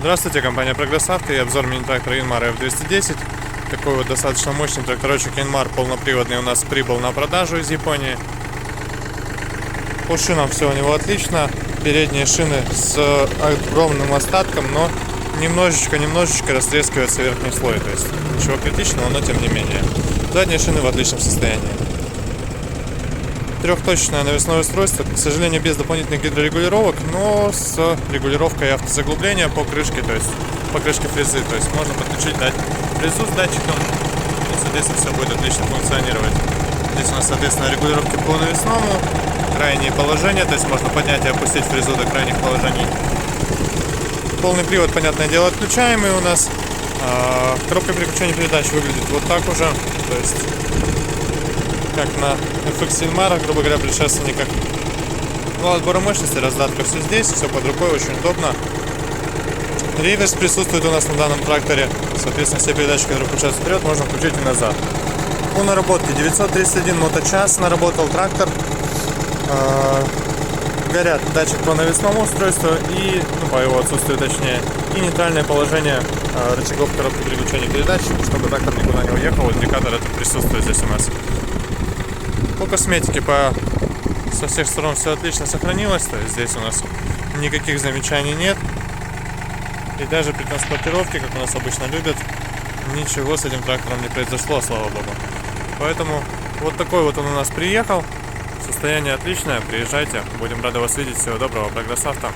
Здравствуйте, компания Прогрессавто и обзор мини-трактора Yanmar F210. Такой вот достаточно мощный тракторочек Yanmar полноприводный у нас прибыл на продажу из Японии. По шинам все у него отлично. Передние шины с огромным остатком, но немножечко растрескивается верхний слой. То есть ничего критичного, но тем не менее. Задние шины в отличном состоянии. Трехточечное навесное устройство, к сожалению, без дополнительных гидрорегулировок, но с регулировкой автозаглубления по крышке, то есть по крышке фрезы. То есть можно подключить фрезу с датчиком, и, соответственно, все будет отлично функционировать. Здесь у нас, соответственно, регулировки по навесному, крайние положения, то есть можно поднять и опустить фрезу до крайних положений. Полный привод, понятное дело, отключаемый у нас. Коробка переключения передач выглядит вот так уже, то есть как на FX Yanmar, грубо говоря, предшественниках. Вал отбора мощности, раздатка все здесь, все под рукой, очень удобно. Реверс присутствует у нас на данном тракторе, соответственно, все передачи, которые включаются вперед, можно включить и назад. По наработке 931 моточас наработал трактор. Горят датчик по навесному устройству и, по его отсутствию точнее, и нейтральное положение рычагов коробки переключения передач, чтобы трактор никуда не уехал. Индикатор это присутствует здесь у нас. По косметике со всех сторон все отлично сохранилось, то есть здесь у нас никаких замечаний нет. И даже при транспортировке, как у нас обычно любят, ничего с этим трактором не произошло, слава богу. Поэтому вот такой вот он у нас приехал. Состояние отличное, приезжайте, будем рады вас видеть. Всего доброго, Прогрессавто.